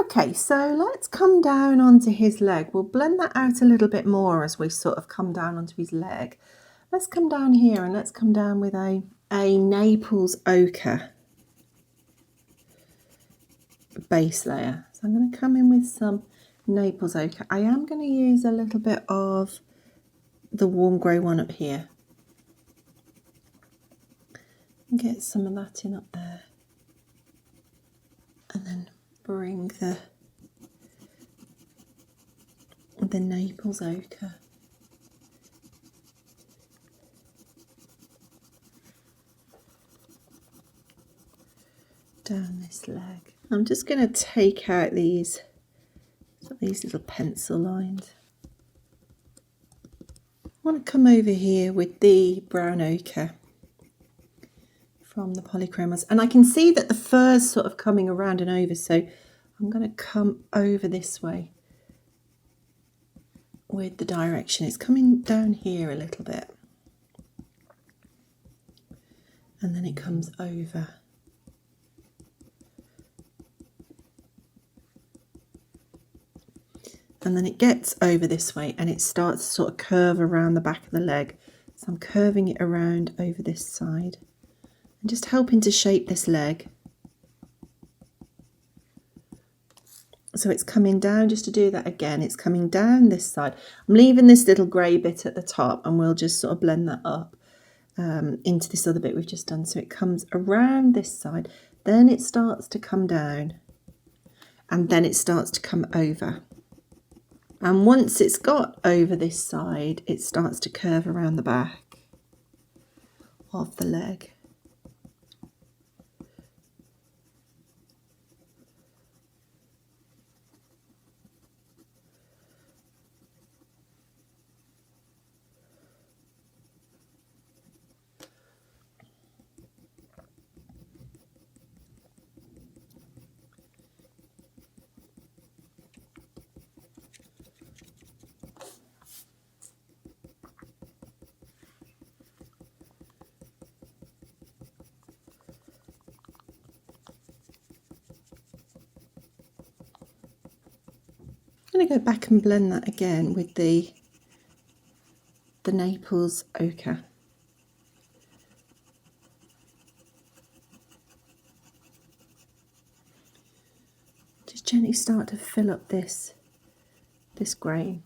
Okay, so let's come down onto his leg. We'll blend that out a little bit more as we sort of come down onto his leg. Let's come down here and let's come down with a Naples ochre base layer. So I'm going to come in with some Naples ochre. I am going to use a little bit of the warm grey one up here. And get some of that in up there. And then bring the Naples ochre down this leg. I'm just going to take out these little pencil lines. I want to come over here with the brown ochre from the Polychromos, and I can see that the fur's sort of coming around and over, so I'm going to come over this way with the direction. It's coming down here a little bit, and then it comes over. And then it gets over this way and it starts to sort of curve around the back of the leg. So I'm curving it around over this side and just helping to shape this leg. So it's coming down, just to do that again, it's coming down this side. I'm leaving this little grey bit at the top and we'll just sort of blend that up into this other bit we've just done. So it comes around this side, then it starts to come down and then it starts to come over. And once it's got over this side, it starts to curve around the back of the leg. I'm going to go back and blend that again with the Naples ochre. Just gently start to fill up this grain.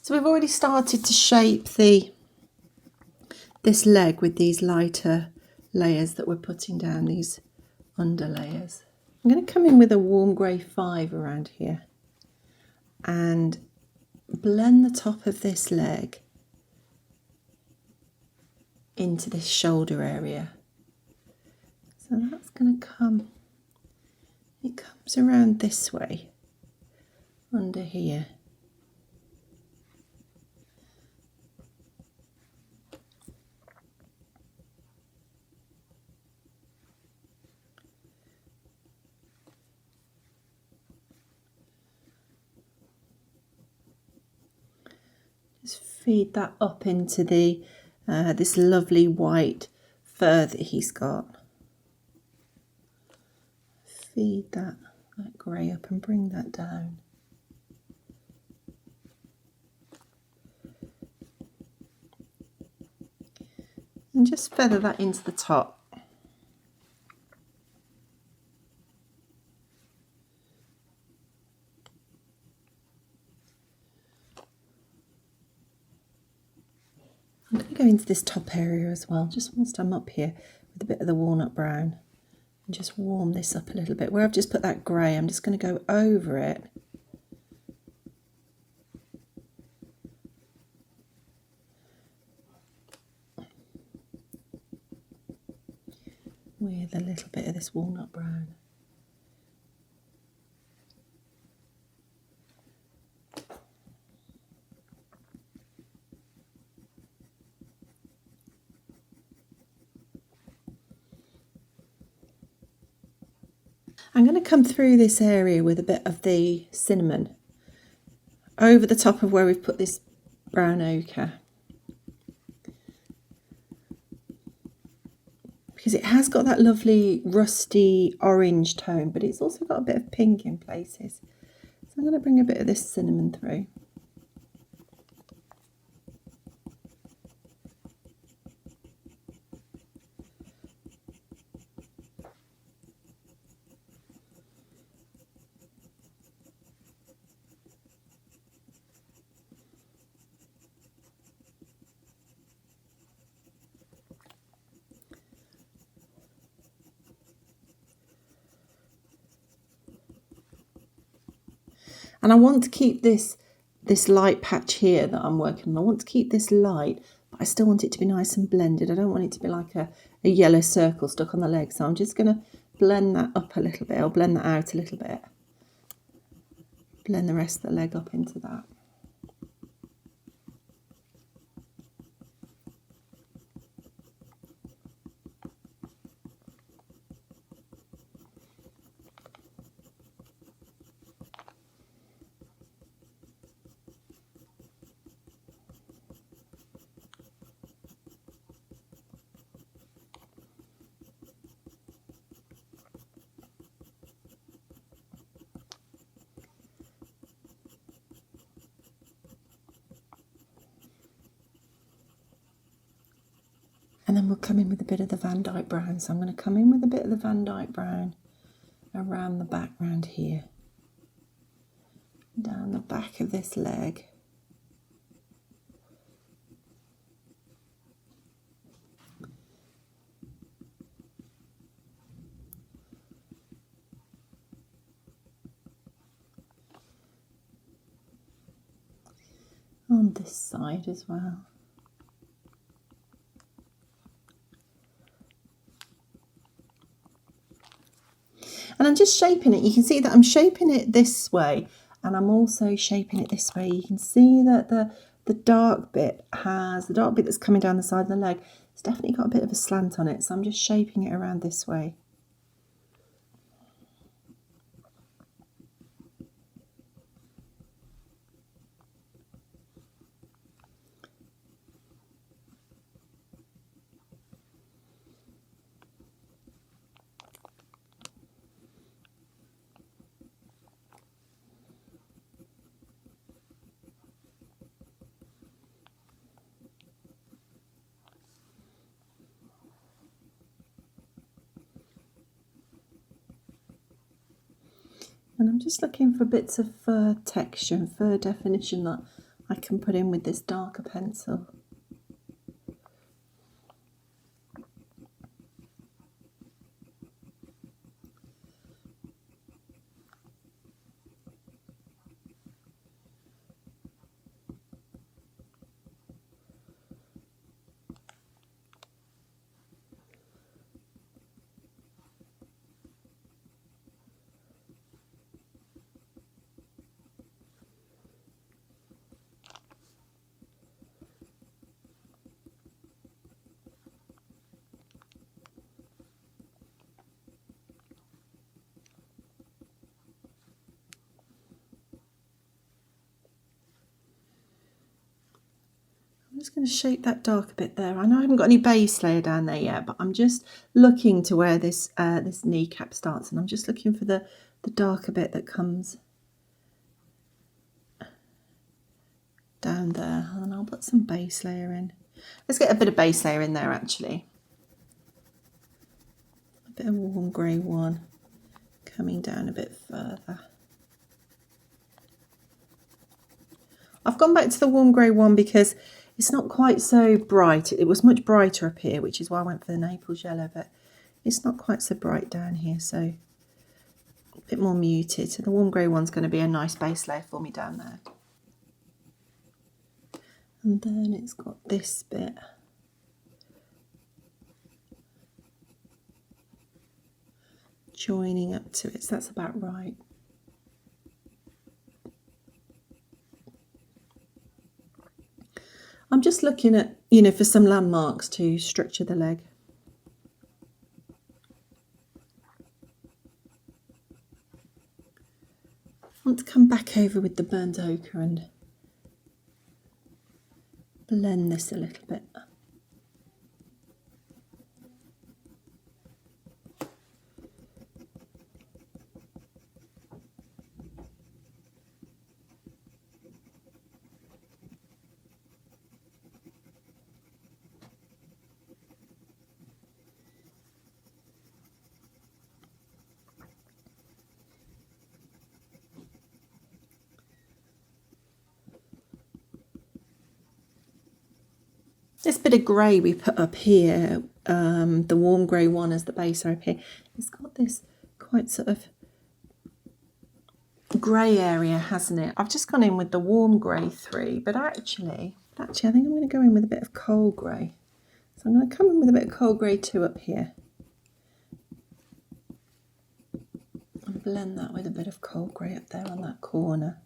So we've already started to shape this leg with these lighter layers that we're putting down, these under layers. I'm going to come in with a warm grey 5 around here and blend the top of this leg into this shoulder area. So that's going to come, it comes around this way, under here. Just feed that up into the this lovely white fur that he's got. Feed that grey up and bring that down. And just feather that into the top. I'm going to go into this top area as well, just whilst I'm up here with a bit of the walnut brown, and just warm this up a little bit. Where I've just put that grey, I'm just going to go over it. with a little bit of this walnut brown. I'm going to come through this area with a bit of the cinnamon over the top of where we've put this brown ochre, because it has got that lovely rusty orange tone, but it's also got a bit of pink in places. So I'm going to bring a bit of this cinnamon through. And I want to keep this light patch here that I'm working on. I want to keep this light, but I still want it to be nice and blended. I don't want it to be like a yellow circle stuck on the leg. So I'm just going to blend that up a little bit, or blend that out a little bit. Blend the rest of the leg up into that. And then we'll come in with a bit of the Van Dyke brown. So I'm going to come in with a bit of the Van Dyke brown around the background here, down the back of this leg. On this side as well. And I'm just shaping it. You can see that I'm shaping it this way, and I'm also shaping it this way. You can see that the dark bit that's coming down the side of the leg, it's definitely got a bit of a slant on it. So I'm just shaping it around this way. And I'm just looking for bits of fur texture and fur definition that I can put in with this darker pencil. I'm just going to shape that darker bit there. I know I haven't got any base layer down there yet, but I'm just looking to where this this kneecap starts, and I'm just looking for the darker bit that comes down there, and I'll put some base layer in. Let's get a bit of base layer in there actually. A bit of warm grey one coming down a bit further. I've gone back to the warm grey one because it's not quite so bright. It was much brighter up here, which is why I went for the Naples yellow, but it's not quite so bright down here, so a bit more muted. So the warm grey one's going to be a nice base layer for me down there. And then it's got this bit. joining up to it. So that's about right. I'm just looking at, for some landmarks to structure the leg. I want to come back over with the burnt ochre and blend this a little bit. This bit of grey we put up here, the warm grey one as the base up here, it's got this quite sort of grey area, hasn't it? I've just gone in with the warm grey 3, but actually I think I'm going to go in with a bit of coal grey. So I'm going to come in with a bit of coal grey 2 up here. And blend that with a bit of coal grey up there on that corner.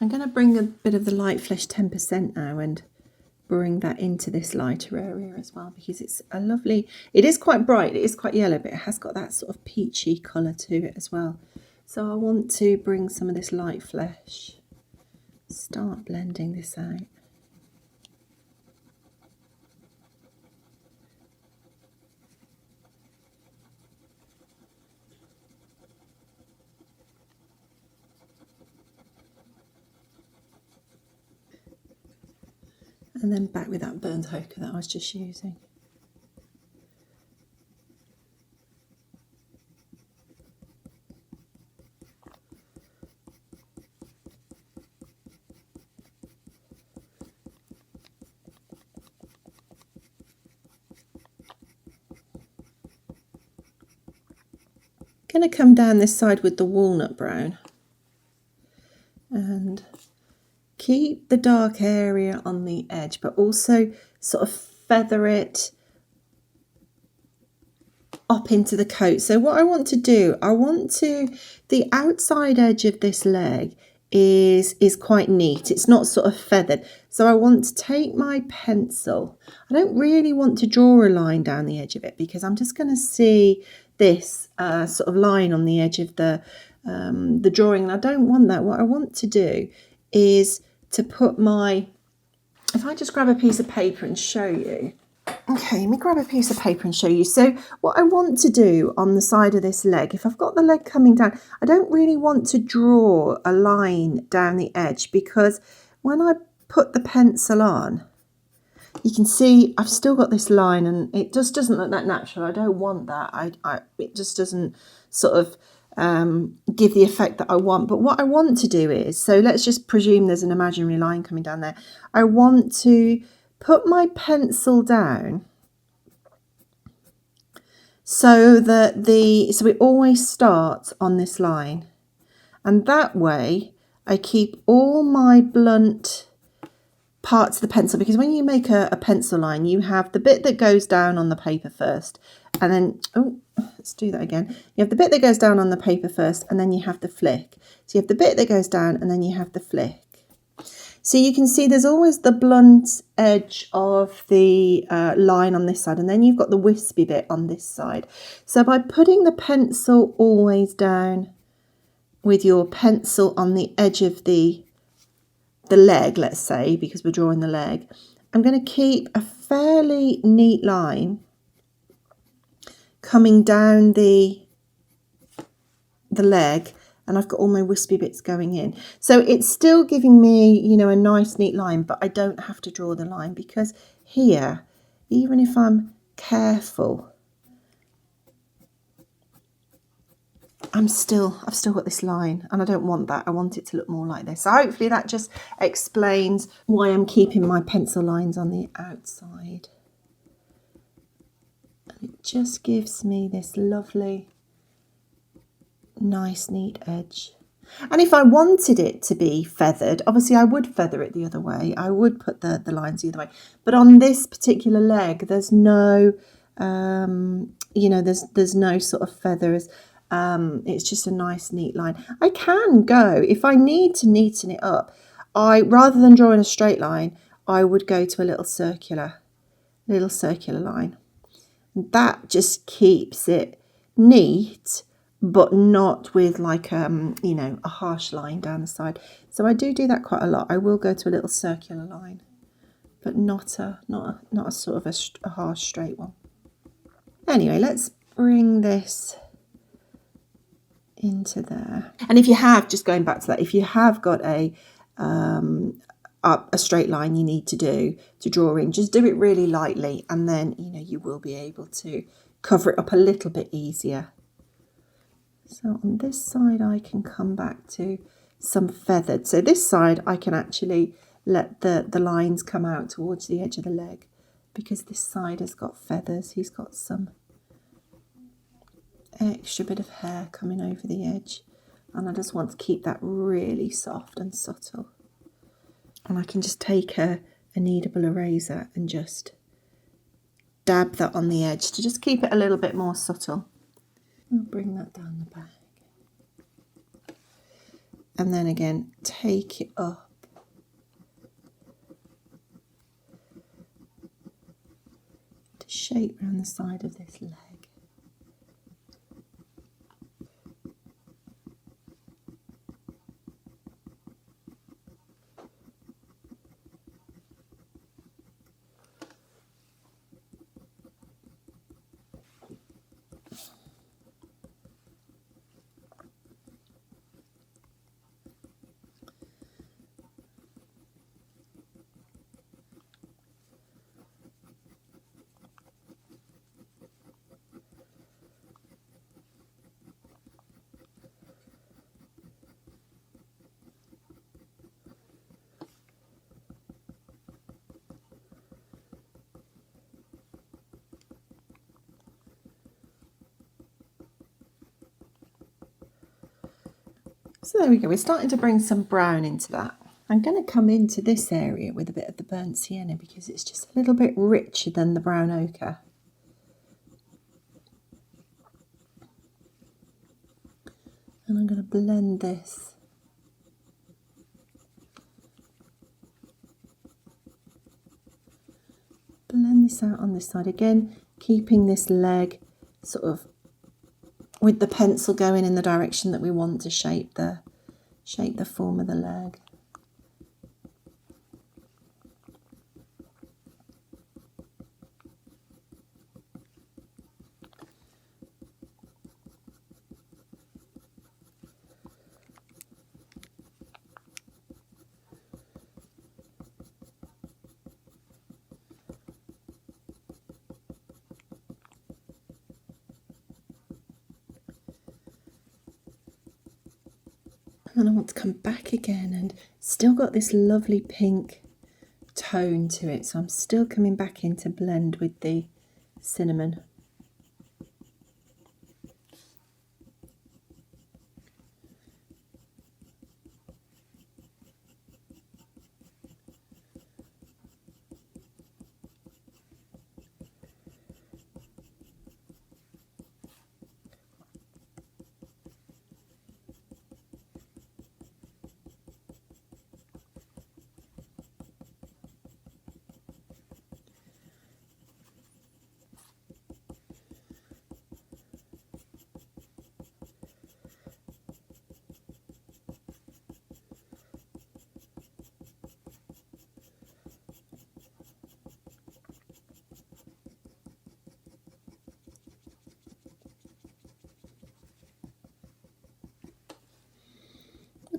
I'm going to bring a bit of the light flesh 10% now and bring that into this lighter area as well, because it's a lovely, it is quite bright, it is quite yellow, but it has got that sort of peachy colour to it as well. So I want to bring some of this light flesh, start blending this out. And then back with that burnt ochre that I was just using. Going to come down this side with the walnut brown and keep the dark area on the edge, but also sort of feather it up into the coat. So what I want to do, the outside edge of this leg is quite neat. It's not sort of feathered. So I want to take my pencil. I don't really want to draw a line down the edge of it because I'm just going to see this sort of line on the edge of the drawing, and I don't want that. What I want to do is to put my, if I just grab a piece of paper and show you. Okay, let me grab a piece of paper and show you. So what I want to do on the side of this leg, if I've got the leg coming down, I don't really want to draw a line down the edge, because when I put the pencil on, you can see I've still got this line and it just doesn't look that natural. I don't want that. It just doesn't sort of give the effect that I want. But what I want to do is, so let's just presume there's an imaginary line coming down there. I want to put my pencil down so that so it always starts on this line, and that way I keep all my blunt parts of the pencil, because when you make a pencil line, you have the bit that goes down on the paper first, and then, oh, let's do that again. You have the bit that goes down on the paper first, and then you have the flick. So you have the bit that goes down, and then you have the flick. So you can see there's always the blunt edge of the line on this side, and then you've got the wispy bit on this side. So by putting the pencil always down with your pencil on the edge of the leg, let's say, because we're drawing the leg, I'm going to keep a fairly neat line coming down the leg, and I've got all my wispy bits going in. So it's still giving me, you know, a nice neat line, but I don't have to draw the line, because here, even if I'm careful, I've still got this line, and I don't want that. I want it to look more like this. So hopefully that just explains why I'm keeping my pencil lines on the outside. And it just gives me this lovely, nice neat edge. And if I wanted it to be feathered, obviously I would feather it the other way. I would put the lines the other way. But on this particular leg, there's no, you know, there's no sort of feathers. It's just a nice neat line. I can go, if I need to neaten it up, rather than drawing a straight line, I would go to a little circular line. That just keeps it neat, but not with like you know, a harsh line down the side. So I do that quite a lot. I will go to a little circular line, but not a sort of a harsh straight one. Anyway, let's bring this into there. And if you have, just going back to that, if you have got a straight line you need to draw in, just do it really lightly, and then, you know, you will be able to cover it up a little bit easier. So on this side I can come back to some feathered. So this side I can actually let the lines come out towards the edge of the leg, because this side has got feathers. He's got some extra bit of hair coming over the edge, and I just want to keep that really soft and subtle. And I can just take a kneadable eraser and just dab that on the edge to just keep it a little bit more subtle. I'll bring that down the back. And then again, take it up. To shape around the side of this leg. So there we go, we're starting to bring some brown into that. I'm going to come into this area with a bit of the burnt sienna because it's just a little bit richer than the brown ochre. And I'm going to blend this. Blend this out on this side again, keeping this leg sort of with the pencil going in the direction that we want to shape the form of the leg. And I want to come back again, and still got this lovely pink tone to it, so I'm still coming back in to blend with the cinnamon.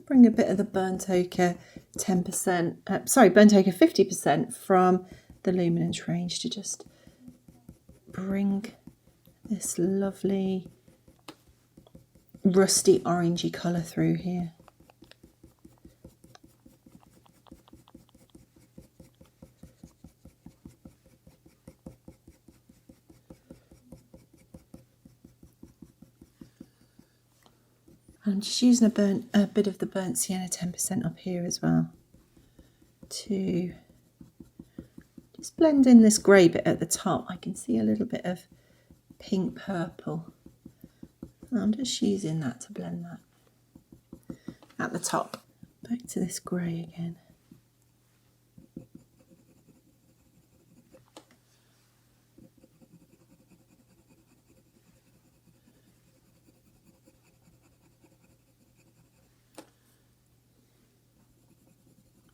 Bring a bit of the burnt ochre 10%, burnt ochre 50% from the Luminance range to just bring this lovely rusty orangey colour through here. I'm just using a bit of the burnt sienna 10% up here as well to just blend in this grey bit at the top. I can see a little bit of pink purple. I'm just using that to blend that at the top. Back to this grey again.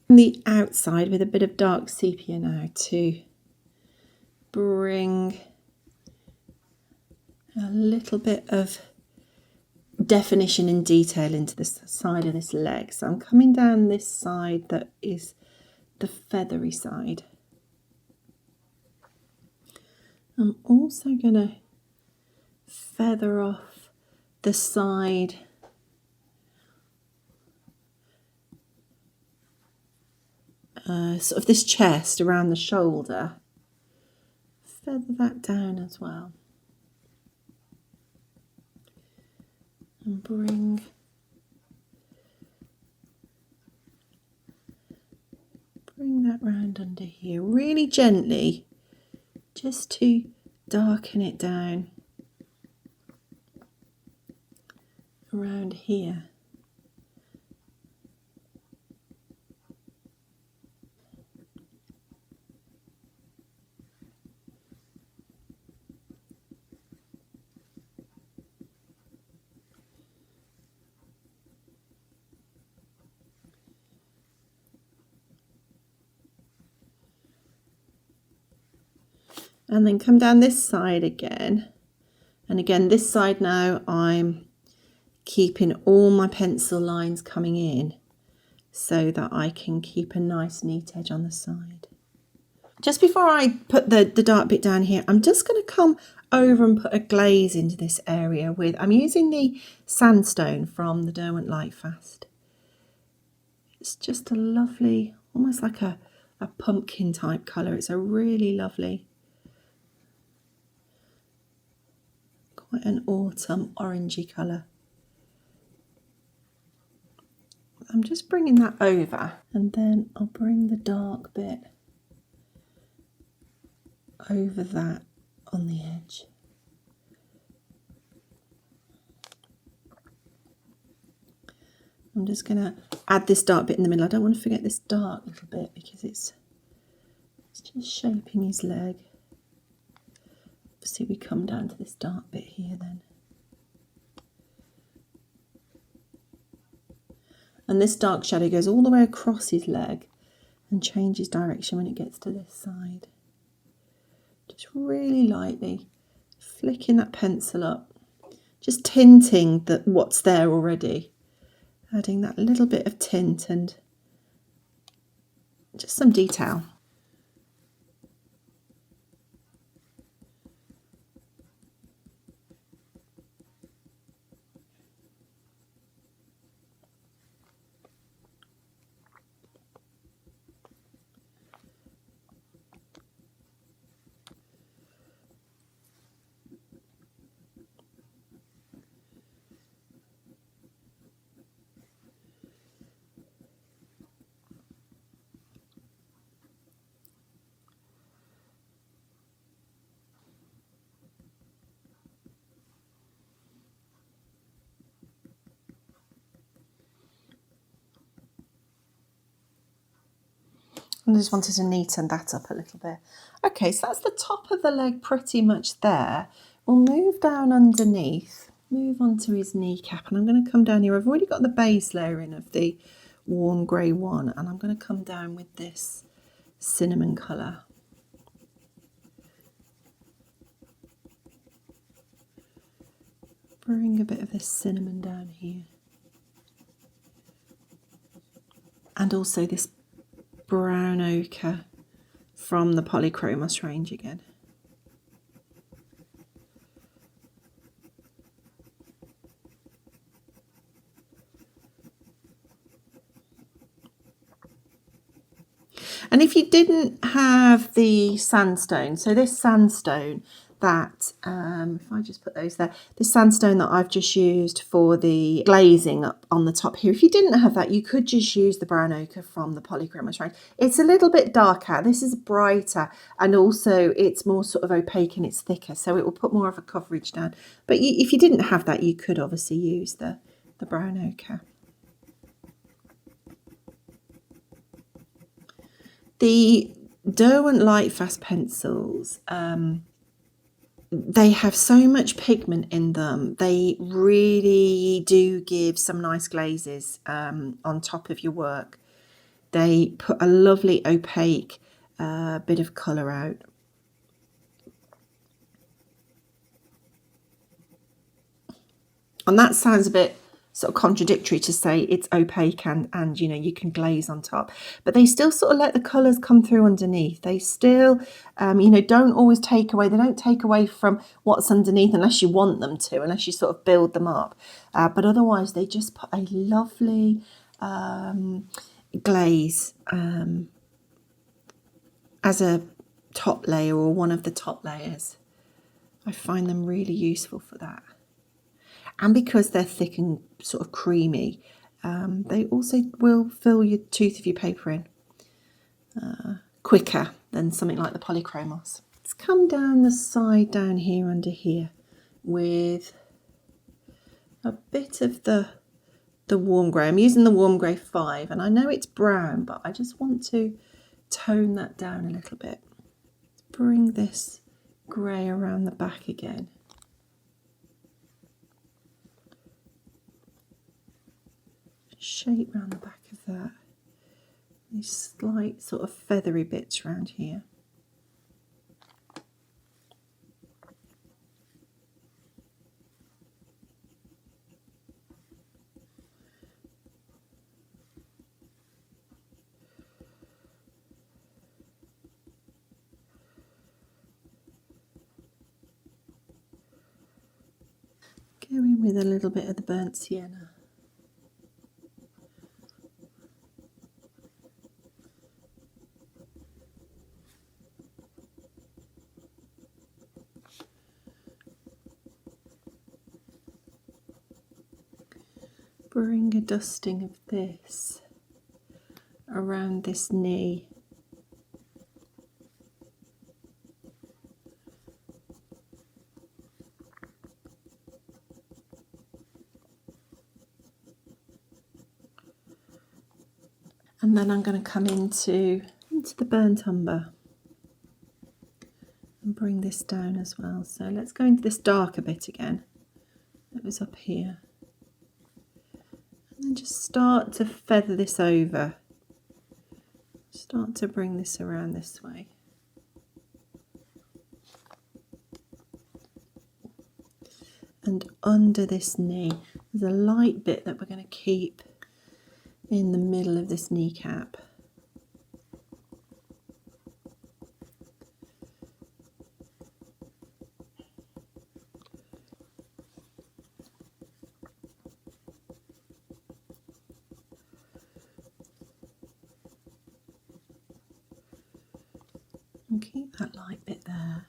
The outside with a bit of dark sepia now to bring a little bit of definition and detail into the side of this leg. So I'm coming down this side that is the feathery side. I'm also going to feather off the side sort of this chest around the shoulder. Feather that down as well. And bring that round under here, really gently, just to darken it down around here. And then come down this side again. And again, this side now I'm keeping all my pencil lines coming in so that I can keep a nice neat edge on the side. Just before I put the dark bit down here, I'm just going to come over and put a glaze into this area with, I'm using the sandstone from the Derwent Lightfast. It's just a lovely, almost like a pumpkin type colour. It's a really lovely, quite an autumn orangey colour. I'm just bringing that over, and then I'll bring the dark bit over that on the edge. I'm just going to add this dark bit in the middle. I don't want to forget this dark little bit because it's just shaping his leg. See, we come down to this dark bit here then. And this dark shadow goes all the way across his leg and changes direction when it gets to this side. Just really lightly flicking that pencil up, just tinting that what's there already, adding that little bit of tint and just some detail. I just wanted to neaten that up a little bit. Okay, so that's the top of the leg pretty much there. We'll move down underneath, move on to his kneecap, and I'm going to come down here. I've already got the base layering of the warm grey one, and I'm going to come down with this cinnamon colour. Bring a bit of this cinnamon down here. And also this brown ochre from the Polychromos range again. And if you didn't have the sandstone, so this sandstone, that, if I just put those there, the sandstone that I've just used for the glazing up on the top here, if you didn't have that, you could just use the brown ochre from the Polychromos range. It's a little bit darker, this is brighter, and also it's more sort of opaque and it's thicker, so it will put more of a coverage down. But if you didn't have that, you could obviously use the brown ochre. The Derwent Lightfast pencils, they have so much pigment in them. They really do give some nice glazes on top of your work. They put a lovely opaque bit of colour out. And that sounds a bit sort of contradictory to say it's opaque and you know, you can glaze on top, but they still sort of let the colours come through underneath. They still you know, don't always take away, they don't take away from what's underneath unless you want them to, unless you sort of build them up, but otherwise they just put a lovely glaze as a top layer or one of the top layers. I find them really useful for that. And because they're thick and sort of creamy, they also will fill your tooth of your paper in quicker than something like the Polychromos. Let's come down the side down here under here with a bit of the warm grey. I'm using the warm grey 5, and I know it's brown, but I just want to tone that down a little bit. Let's bring this grey around the back again. Shape around the back of that. These slight sort of feathery bits around here. Go in with a little bit of the burnt sienna. Bring a dusting of this around this knee. And then I'm going to come into the burnt umber and bring this down as well. So let's go into this darker bit again that was up here. And just start to feather this over. Start to bring this around this way. And under this knee, there's a light bit that we're going to keep in the middle of this kneecap. And keep that light bit there.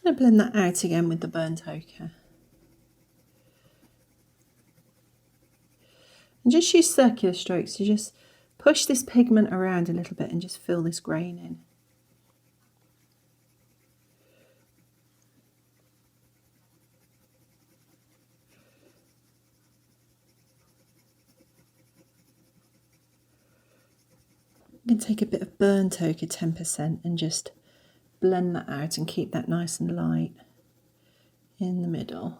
I'm going to blend that out again with the burnt ochre. And just use circular strokes to just push this pigment around a little bit and just fill this grain in. I'm going to take a bit of burnt ochre 10% and just blend that out and keep that nice and light in the middle.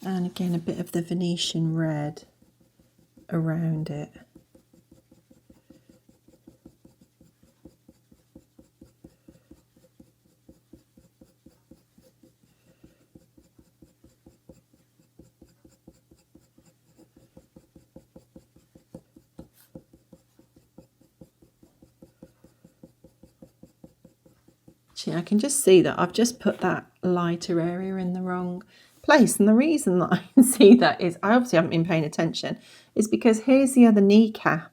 And again, a bit of the Venetian red around it. Actually, I can just see that I've just put that lighter area in the wrong place. And the reason that I can see that is I obviously haven't been paying attention, is because here's the other kneecap.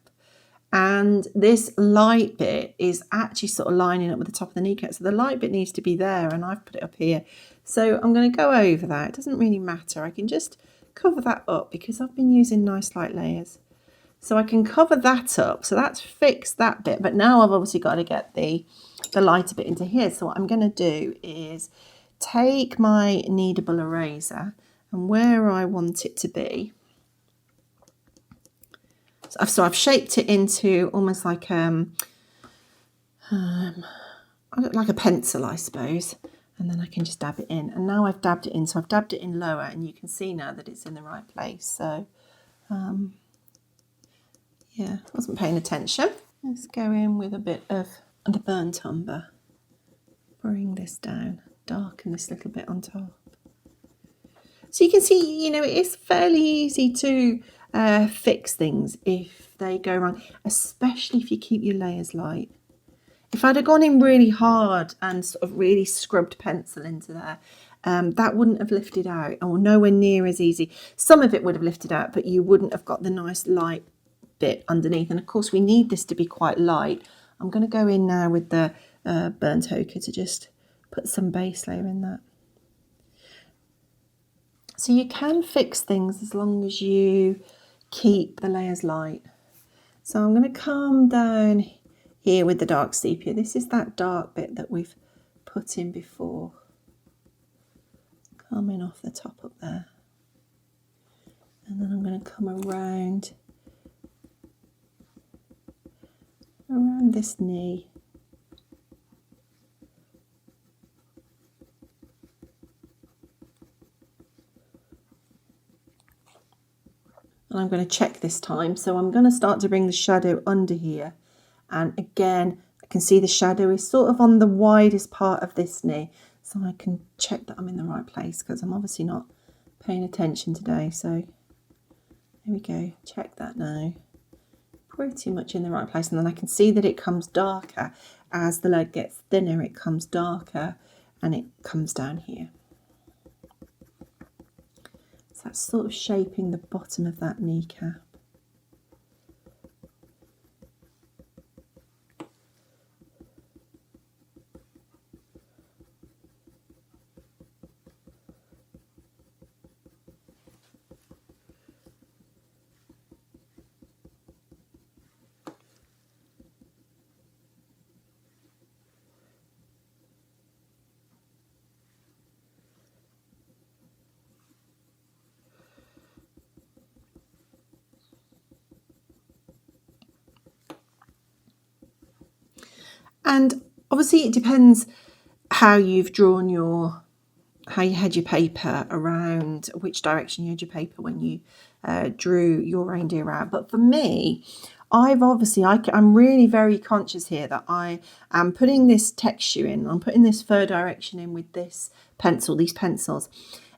And this light bit is actually sort of lining up with the top of the kneecap. So the light bit needs to be there, and I've put it up here. So I'm going to go over that. It doesn't really matter. I can just cover that up because I've been using nice light layers. So I can cover that up. So that's fixed that bit. But now I've obviously got to get the lighter bit into here. So what I'm going to do is take my kneadable eraser, and where I want it to be, so I've shaped it into almost like like a pencil, I suppose, and then I can just dab it in. And now I've dabbed it in, so I've dabbed it in lower, and you can see now that it's in the right place. So yeah, I wasn't paying attention. Let's go in with a bit of the burnt umber. Bring this down, darken this little bit on top. So you can see, you know, it is fairly easy to fix things if they go wrong, especially if you keep your layers light. If I'd have gone in really hard and sort of really scrubbed pencil into there, that wouldn't have lifted out, or nowhere near as easy. Some of it would have lifted out, but you wouldn't have got the nice light bit underneath. And of course, we need this to be quite light. I'm going to go in now with the burnt ochre to just put some base layer in that. So you can fix things as long as you keep the layers light. So I'm going to come down here with the dark sepia. This is that dark bit that we've put in before. Coming off the top up there. And then I'm going to come around this knee. And I'm going to check this time. So I'm going to start to bring the shadow under here. And again, I can see the shadow is sort of on the widest part of this knee. So I can check that I'm in the right place, because I'm obviously not paying attention today. So there we go. Check that now. Pretty much in the right place. And then I can see that it comes darker. As the leg gets thinner, it comes darker and it comes down here. So that's sort of shaping the bottom of that kneecap. And obviously it depends how you've drawn how you had your paper around, which direction you had your paper when you drew your reindeer out. But for me, I'm really very conscious here that I am putting this texture in. I'm putting this fur direction in with this pencil, these pencils.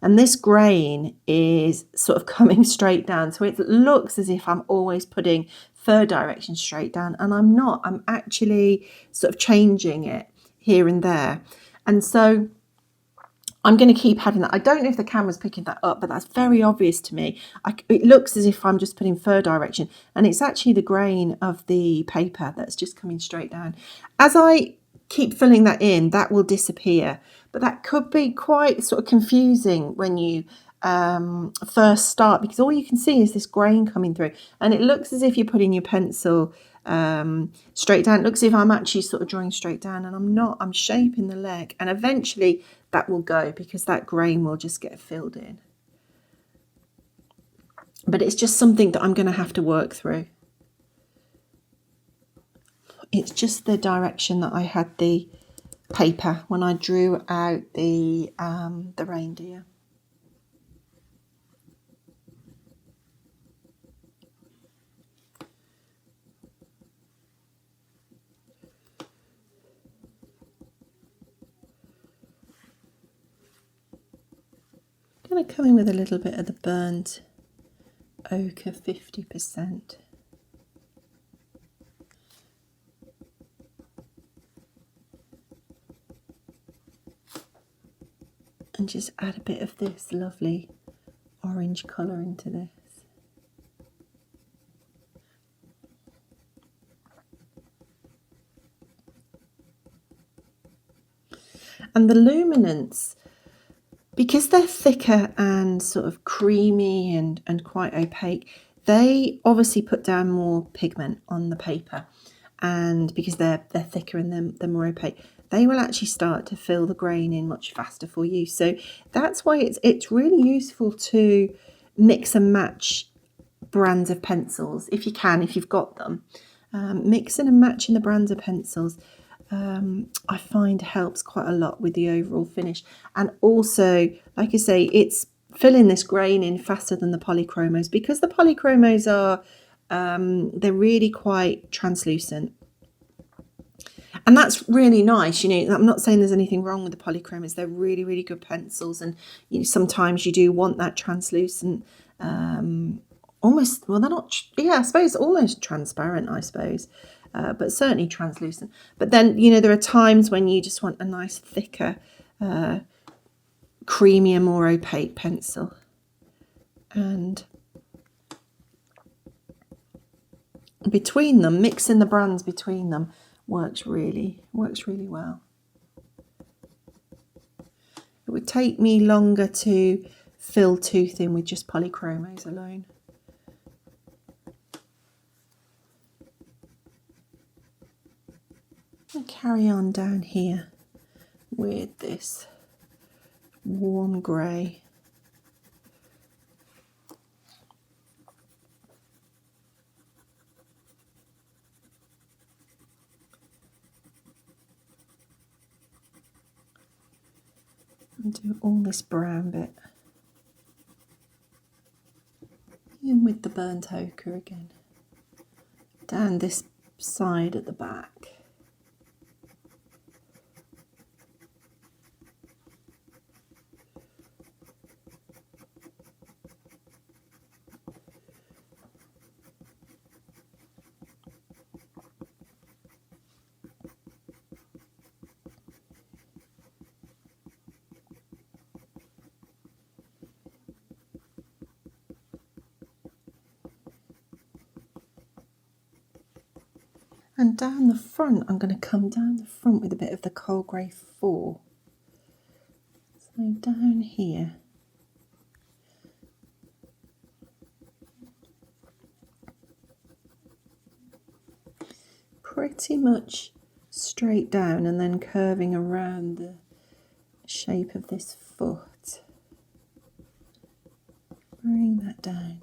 And this grain is sort of coming straight down. So it looks as if I'm always putting fur direction straight down. And I'm not. I'm actually sort of changing it here and there. And so I'm going to keep having that. I don't know if the camera's picking that up, but that's very obvious to me. It looks as if I'm just putting fur direction. And it's actually the grain of the paper that's just coming straight down. As I keep filling that in, that will disappear. But that could be quite sort of confusing when you first start, because all you can see is this grain coming through. And it looks as if you're putting your pencil straight down. It looks as if I'm actually sort of drawing straight down, and I'm not. I'm shaping the leg, and eventually that will go because that grain will just get filled in. But it's just something that I'm going to have to work through. It's just the direction that I had the paper when I drew out the reindeer. I'm going to come in with a little bit of the burnt ochre, 50%. and just add a bit of this lovely orange colour into this. And the Luminance, because they're thicker and sort of creamy and quite opaque, they obviously put down more pigment on the paper, and because they're thicker and they're more opaque, they will actually start to fill the grain in much faster for you. So that's why it's really useful to mix and match brands of pencils if you can, if you've got them. Mixing and matching the brands of pencils I find helps quite a lot with the overall finish. And also, like I say, it's filling this grain in faster than the Polychromos, because the Polychromos are they're really quite translucent. And that's really nice. You know, I'm not saying there's anything wrong with the Polychromos. They're really, really good pencils. And you know, sometimes you do want that translucent, almost, well, they're not, yeah, I suppose almost transparent, I suppose. But certainly translucent. But then, you know, there are times when you just want a nice thicker, creamier, more opaque pencil. And between them, mixing the brands between them works really well. It would take me longer to fill too thin with just Polychromos alone. And carry on down here with this warm grey. And do all this brown bit. In with the burnt ochre again. Down this side at the back. And down the front, I'm going to come down the front with a bit of the coal grey 4. So down here. Pretty much straight down and then curving around the shape of this foot. Bring that down.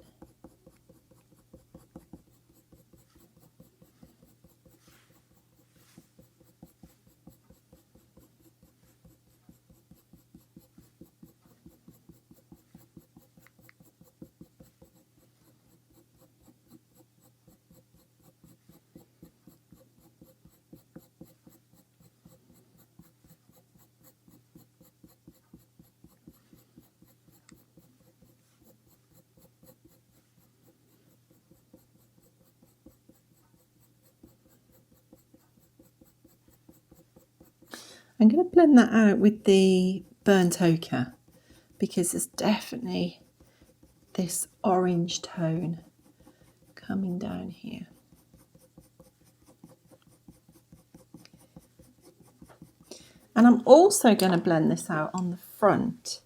I'm going to blend that out with the burnt ochre, because there's definitely this orange tone coming down here. And I'm also going to blend this out on the front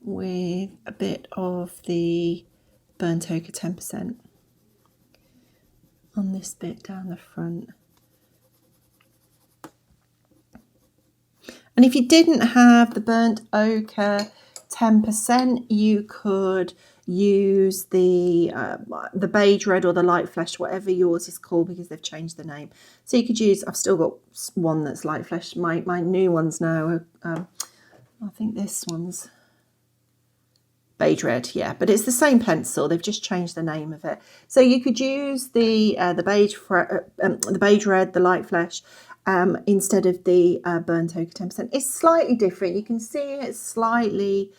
with a bit of the burnt ochre 10% on this bit down the front. And if you didn't have the burnt ochre 10%, you could use the beige red or the light flesh, whatever yours is called, because they've changed the name. So you could use, I've still got one that's light flesh. My new ones now, I think this one's beige red, yeah, but it's the same pencil. They've just changed the name of it. So you could use the beige red, the light flesh, instead of the burnt ochre 10%. It's slightly different. You can see it's slightly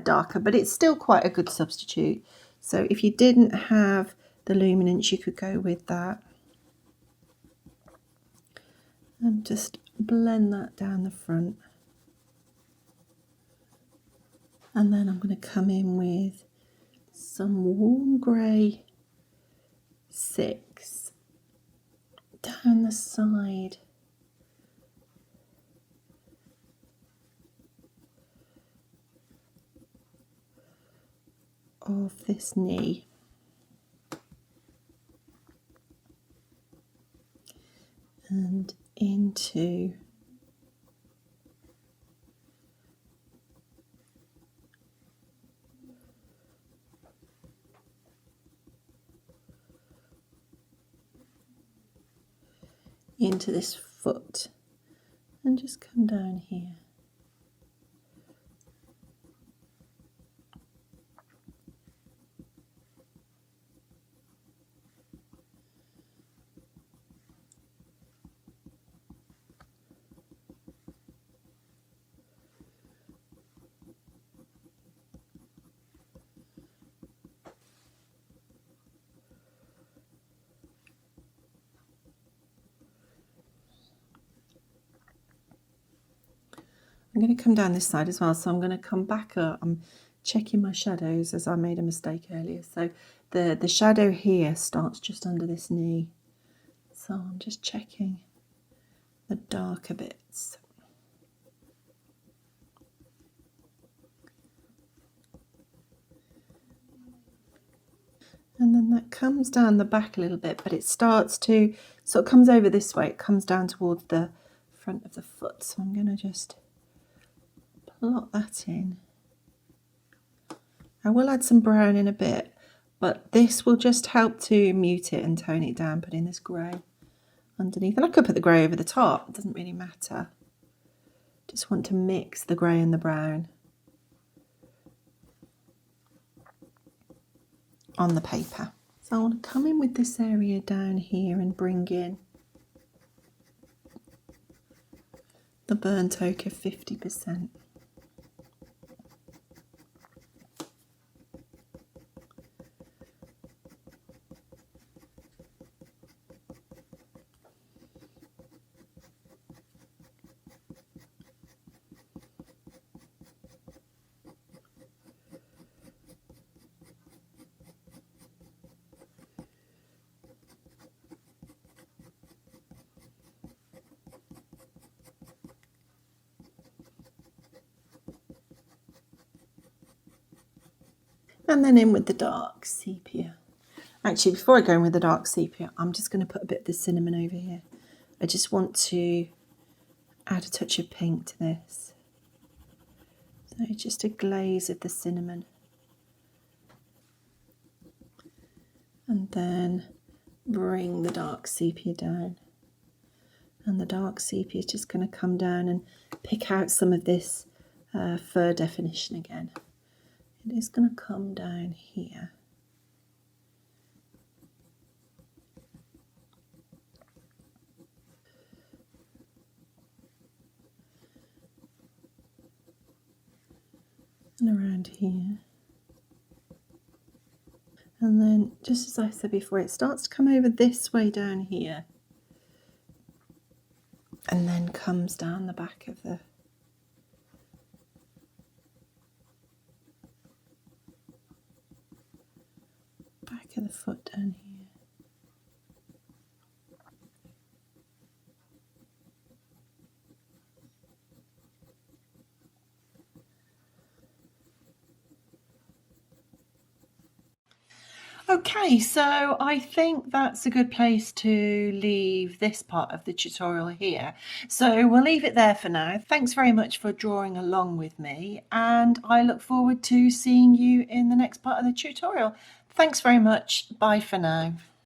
darker, but it's still quite a good substitute. So if you didn't have the Luminance, you could go with that. And just blend that down the front. And then I'm going to come in with some warm grey 6 down the side of this knee. And into this foot, and just come down here. I'm going to come down this side as well, so I'm going to come back up. I'm checking my shadows as I made a mistake earlier. So the shadow here starts just under this knee. So I'm just checking the darker bits. And then that comes down the back a little bit, but it starts to, so it comes over this way. It comes down towards the front of the foot. So I'm going to just plot that in. I will add some brown in a bit, but this will just help to mute it and tone it down, putting this grey underneath. And I could put the grey over the top, it doesn't really matter. Just want to mix the grey and the brown on the paper. So I want to come in with this area down here and bring in the burnt ochre 50%. And then in with the dark sepia. Actually, before I go in with the dark sepia, I'm just going to put a bit of the cinnamon over here. I just want to add a touch of pink to this. So just a glaze of the cinnamon. And then bring the dark sepia down. And the dark sepia is just going to come down and pick out some of this fur definition again. It is going to come down here. And around here. And then, just as I said before, it starts to come over this way down here. And then comes down the back of the foot down here. Okay, so I think that's a good place to leave this part of the tutorial here. So we'll leave it there for now. Thanks very much for drawing along with me, and I look forward to seeing you in the next part of the tutorial. Thanks very much. Bye for now.